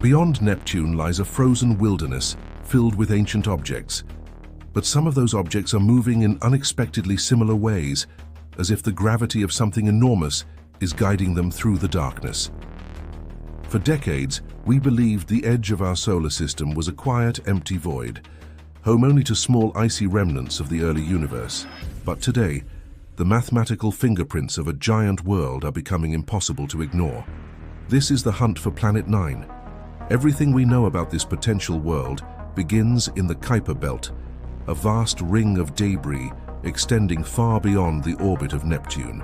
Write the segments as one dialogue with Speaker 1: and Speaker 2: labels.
Speaker 1: Beyond Neptune lies a frozen wilderness filled with ancient objects. But some of those objects are moving in unexpectedly similar ways, as if the gravity of something enormous is guiding them through the darkness. For decades, we believed the edge of our solar system was a quiet, empty void, home only to small icy remnants of the early universe. But today, the mathematical fingerprints of a giant world are becoming impossible to ignore. This is the hunt for Planet 9. Everything we know about this potential world begins in the Kuiper Belt, a vast ring of debris extending far beyond the orbit of Neptune.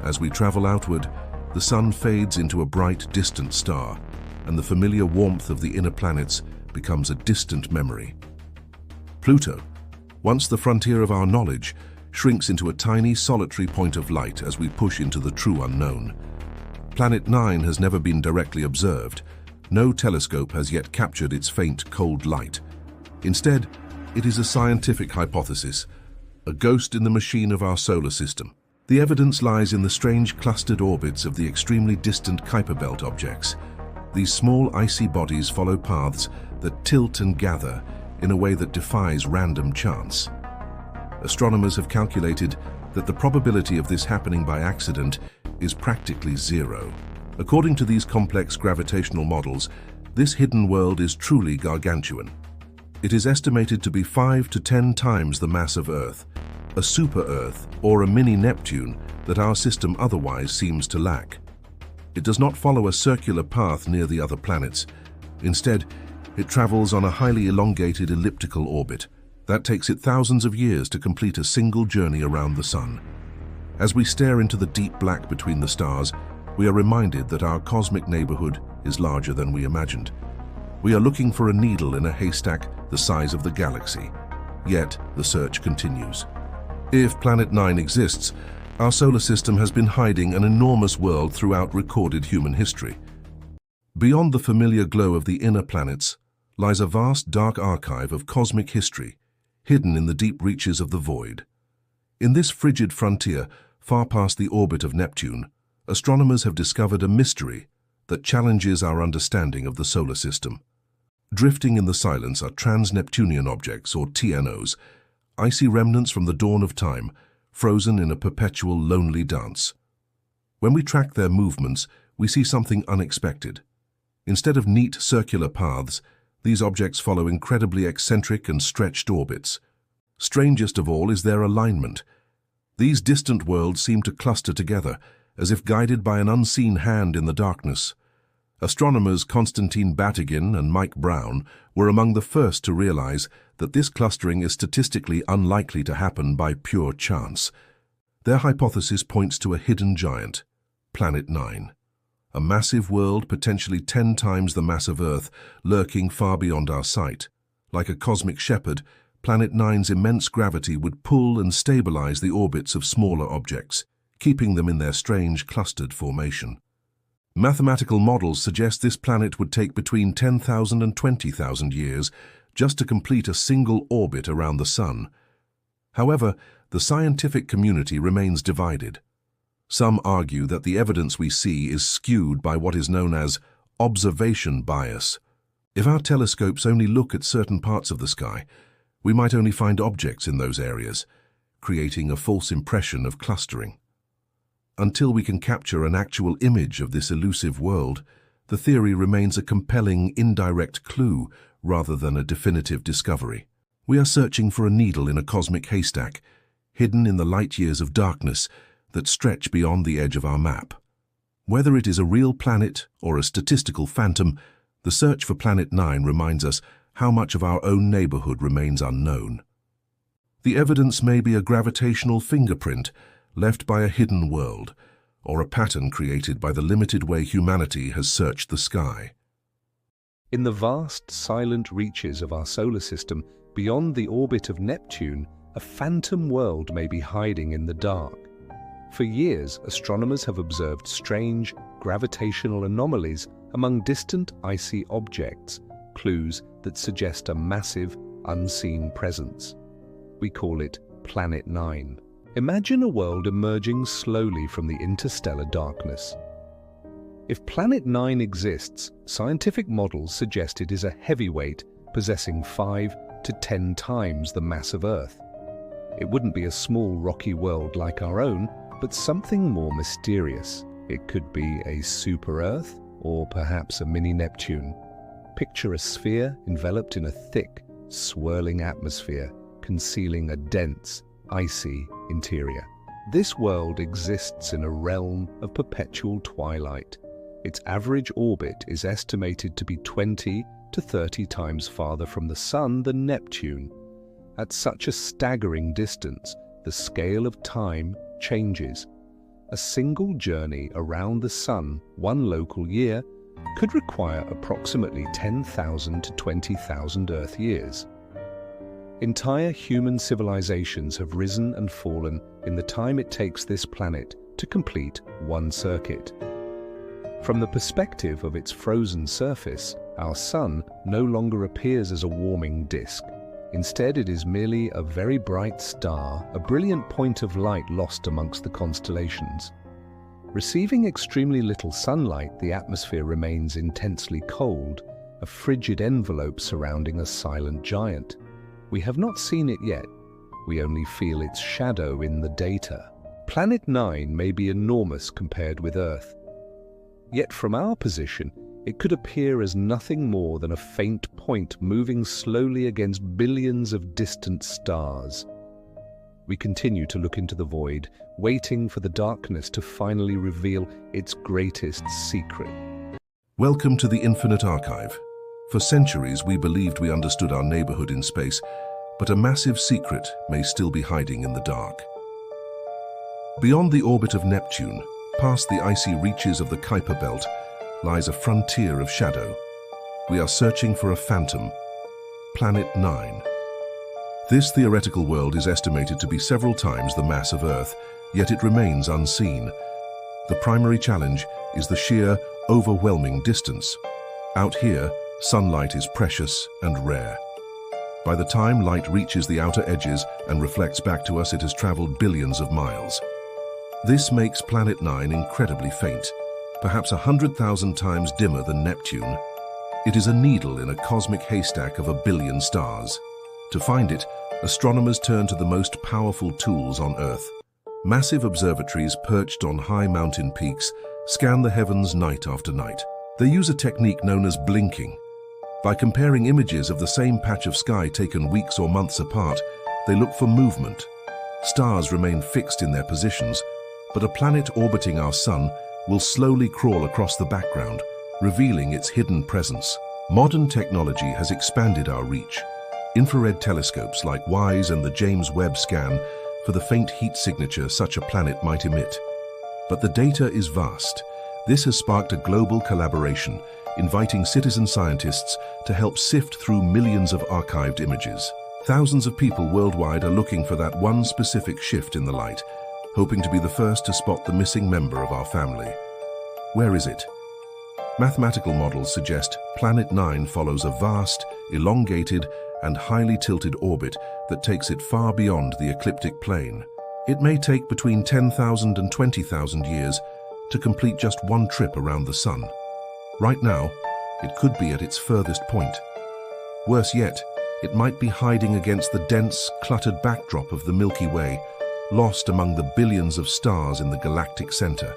Speaker 1: As we travel outward, the sun fades into a bright, distant star, and the familiar warmth of the inner planets becomes a distant memory. Pluto, once the frontier of our knowledge, shrinks into a tiny, solitary point of light as we push into the true unknown. Planet 9 has never been directly observed. No telescope has yet captured its faint, cold light. Instead, it is a scientific hypothesis, a ghost in the machine of our solar system. The evidence lies in the strange clustered orbits of the extremely distant Kuiper Belt objects. These small icy bodies follow paths that tilt and gather in a way that defies random chance. Astronomers have calculated that the probability of this happening by accident is practically zero. According to these complex gravitational models, this hidden world is truly gargantuan. It is estimated to be 5 to 10 times the mass of Earth, a super-Earth or a mini-Neptune that our system otherwise seems to lack. It does not follow a circular path near the other planets. Instead, it travels on a highly elongated elliptical orbit that takes it thousands of years to complete a single journey around the Sun. As we stare into the deep black between the stars, we are reminded that our cosmic neighborhood is larger than we imagined. We are looking for a needle in a haystack the size of the galaxy, yet the search continues. If Planet 9 exists, our solar system has been hiding an enormous world throughout recorded human history. Beyond the familiar glow of the inner planets lies a vast dark archive of cosmic history, hidden in the deep reaches of the void. In this frigid frontier, far past the orbit of Neptune, astronomers have discovered a mystery that challenges our understanding of the solar system. Drifting in the silence are trans-Neptunian objects, or TNOs, icy remnants from the dawn of time, frozen in a perpetual lonely dance. When we track their movements, we see something unexpected. Instead of neat circular paths, these objects follow incredibly eccentric and stretched orbits. Strangest of all is their alignment. These distant worlds seem to cluster together, as if guided by an unseen hand in the darkness. Astronomers Konstantin Batygin and Mike Brown were among the first to realize that this clustering is statistically unlikely to happen by pure chance. Their hypothesis points to a hidden giant, Planet 9, a massive world potentially 10 times the mass of Earth, lurking far beyond our sight. Like a cosmic shepherd, Planet 9's immense gravity would pull and stabilize the orbits of smaller objects, keeping them in their strange clustered formation. Mathematical models suggest this planet would take between 10,000 and 20,000 years just to complete a single orbit around the Sun. However, the scientific community remains divided. Some argue that the evidence we see is skewed by what is known as observation bias. If our telescopes only look at certain parts of the sky, we might only find objects in those areas, creating a false impression of clustering. Until we can capture an actual image of this elusive world, the theory remains a compelling indirect clue rather than a definitive discovery. We are searching for a needle in a cosmic haystack, hidden in the light years of darkness that stretch beyond the edge of our map. Whether it is a real planet or a statistical phantom, the search for Planet 9 reminds us how much of our own neighborhood remains unknown. The evidence may be a gravitational fingerprint left by a hidden world, or a pattern created by the limited way humanity has searched the sky.
Speaker 2: In the vast, silent reaches of our solar system, beyond the orbit of Neptune, a phantom world may be hiding in the dark. For years, astronomers have observed strange, gravitational anomalies among distant icy objects, clues that suggest a massive, unseen presence. We call it Planet 9. Imagine a world emerging slowly from the interstellar darkness. If Planet 9 exists, scientific models suggest it is a heavyweight possessing 5 to 10 times the mass of Earth. It wouldn't be a small rocky world like our own, but something more mysterious. It could be a super-Earth, or perhaps a mini Neptune. Picture a sphere enveloped in a thick, swirling atmosphere, concealing a dense, icy interior. This world exists in a realm of perpetual twilight. Its average orbit is estimated to be 20 to 30 times farther from the Sun than Neptune. At such a staggering distance, the scale of time changes. A single journey around the Sun, one local year, could require approximately 10,000 to 20,000 Earth years. Entire human civilizations have risen and fallen in the time it takes this planet to complete one circuit. From the perspective of its frozen surface, our Sun no longer appears as a warming disk. Instead, it is merely a very bright star, a brilliant point of light lost amongst the constellations. Receiving extremely little sunlight, the atmosphere remains intensely cold, a frigid envelope surrounding a silent giant. We have not seen it yet. We only feel its shadow in the data. Planet 9 may be enormous compared with Earth. Yet from our position, it could appear as nothing more than a faint point moving slowly against billions of distant stars. We continue to look into the void, waiting for the darkness to finally reveal its greatest secret.
Speaker 1: Welcome to the Infinite Archive. For centuries, we believed we understood our neighborhood in space, but a massive secret may still be hiding in the dark. Beyond the orbit of Neptune, past the icy reaches of the Kuiper Belt, lies a frontier of shadow. We are searching for a phantom, Planet 9. This theoretical world is estimated to be several times the mass of Earth, yet it remains unseen. The primary challenge is the sheer, overwhelming distance. Out here, sunlight is precious and rare. By the time light reaches the outer edges and reflects back to us, it has traveled billions of miles. This makes Planet 9 incredibly faint, perhaps 100,000 times dimmer than Neptune. It is a needle in a cosmic haystack of a billion stars. To find it, astronomers turn to the most powerful tools on Earth. Massive observatories perched on high mountain peaks scan the heavens night after night. They use a technique known as blinking. By comparing images of the same patch of sky taken weeks or months apart, they look for movement. Stars remain fixed in their positions, but a planet orbiting our Sun will slowly crawl across the background, revealing its hidden presence. Modern technology has expanded our reach. Infrared telescopes like WISE and the James Webb scan for the faint heat signature such a planet might emit. But the data is vast. This has sparked a global collaboration, inviting citizen scientists to help sift through millions of archived images. Thousands of people worldwide are looking for that one specific shift in the light, hoping to be the first to spot the missing member of our family. Where is it? Mathematical models suggest Planet 9 follows a vast, elongated, and highly tilted orbit that takes it far beyond the ecliptic plane. It may take between 10,000 and 20,000 years to complete just one trip around the Sun. Right now, it could be at its furthest point. Worse yet, it might be hiding against the dense, cluttered backdrop of the Milky Way, lost among the billions of stars in the galactic center.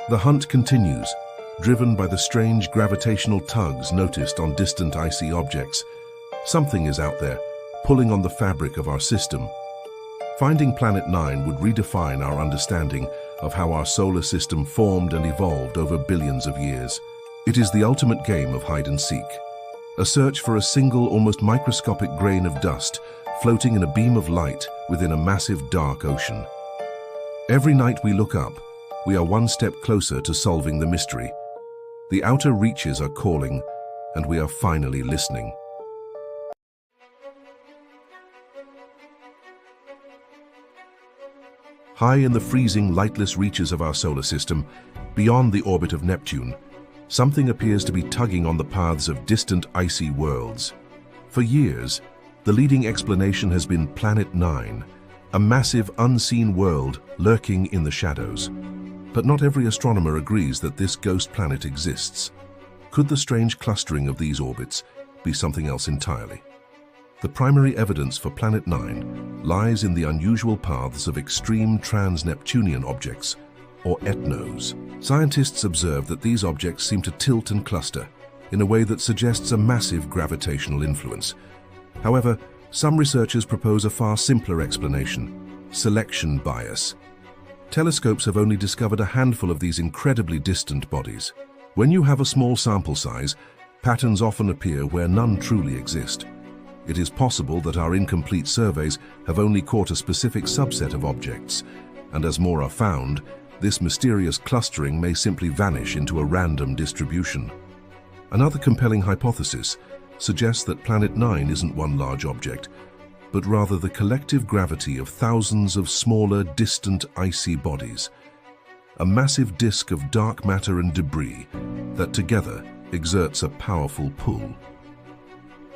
Speaker 1: The hunt continues, driven by the strange gravitational tugs noticed on distant icy objects. Something is out there, pulling on the fabric of our system. Finding Planet 9 would redefine our understanding of how our solar system formed and evolved over billions of years. It is the ultimate game of hide and seek, a search for a single, almost microscopic grain of dust floating in a beam of light within a massive dark ocean. Every night we look up, we are one step closer to solving the mystery. The outer reaches are calling, and we are finally listening. High in the freezing, lightless reaches of our solar system, beyond the orbit of Neptune, something appears to be tugging on the paths of distant icy worlds. For years, the leading explanation has been Planet 9, a massive unseen world lurking in the shadows. But not every astronomer agrees that this ghost planet exists. Could the strange clustering of these orbits be something else entirely? The primary evidence for Planet 9 lies in the unusual paths of extreme trans-Neptunian objects, or ETNOs. Scientists observe that these objects seem to tilt and cluster in a way that suggests a massive gravitational influence. However, some researchers propose a far simpler explanation: selection bias. Telescopes have only discovered a handful of these incredibly distant bodies. When you have a small sample size, patterns often appear where none truly exist. It is possible that our incomplete surveys have only caught a specific subset of objects, and as more are found, this mysterious clustering may simply vanish into a random distribution. Another compelling hypothesis suggests that Planet 9 isn't one large object, but rather the collective gravity of thousands of smaller, distant, icy bodies. A massive disk of dark matter and debris that together exerts a powerful pull.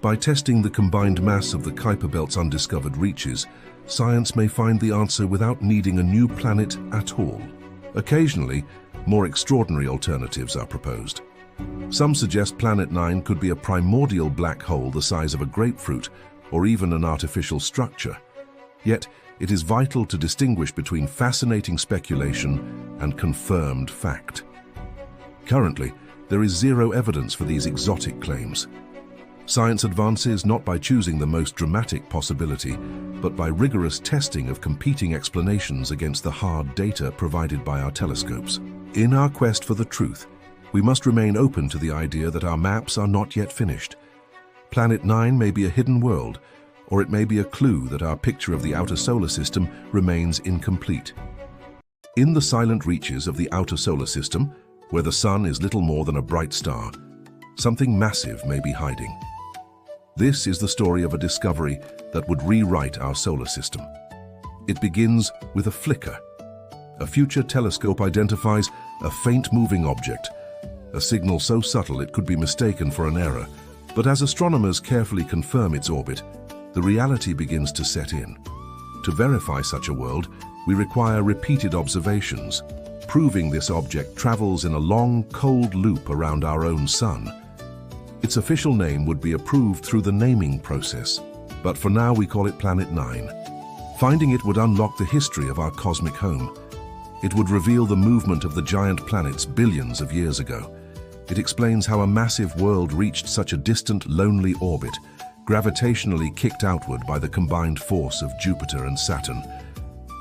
Speaker 1: By testing the combined mass of the Kuiper Belt's undiscovered reaches, science may find the answer without needing a new planet at all. Occasionally, more extraordinary alternatives are proposed. Some suggest Planet 9 could be a primordial black hole the size of a grapefruit, or even an artificial structure. Yet, it is vital to distinguish between fascinating speculation and confirmed fact. Currently, there is zero evidence for these exotic claims. Science advances not by choosing the most dramatic possibility, but by rigorous testing of competing explanations against the hard data provided by our telescopes. In our quest for the truth, we must remain open to the idea that our maps are not yet finished. Planet 9 may be a hidden world, or it may be a clue that our picture of the outer solar system remains incomplete. In the silent reaches of the outer solar system, where the sun is little more than a bright star, something massive may be hiding. This is the story of a discovery that would rewrite our solar system. It begins with a flicker. A future telescope identifies a faint moving object, a signal so subtle it could be mistaken for an error. But as astronomers carefully confirm its orbit, the reality begins to set in. To verify such a world, we require repeated observations, proving this object travels in a long, cold loop around our own sun. Its official name would be approved through the naming process, but for now we call it Planet 9. Finding it would unlock the history of our cosmic home. It would reveal the movement of the giant planets billions of years ago. It explains how a massive world reached such a distant, lonely orbit, gravitationally kicked outward by the combined force of Jupiter and Saturn.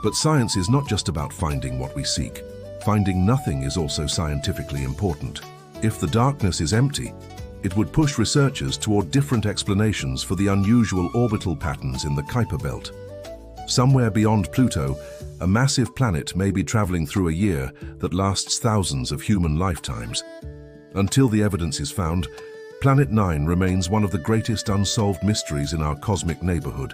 Speaker 1: But science is not just about finding what we seek. Finding nothing is also scientifically important. If the darkness is empty, it would push researchers toward different explanations for the unusual orbital patterns in the Kuiper Belt. Somewhere beyond Pluto, a massive planet may be traveling through a year that lasts thousands of human lifetimes. Until the evidence is found, Planet 9 remains one of the greatest unsolved mysteries in our cosmic neighborhood.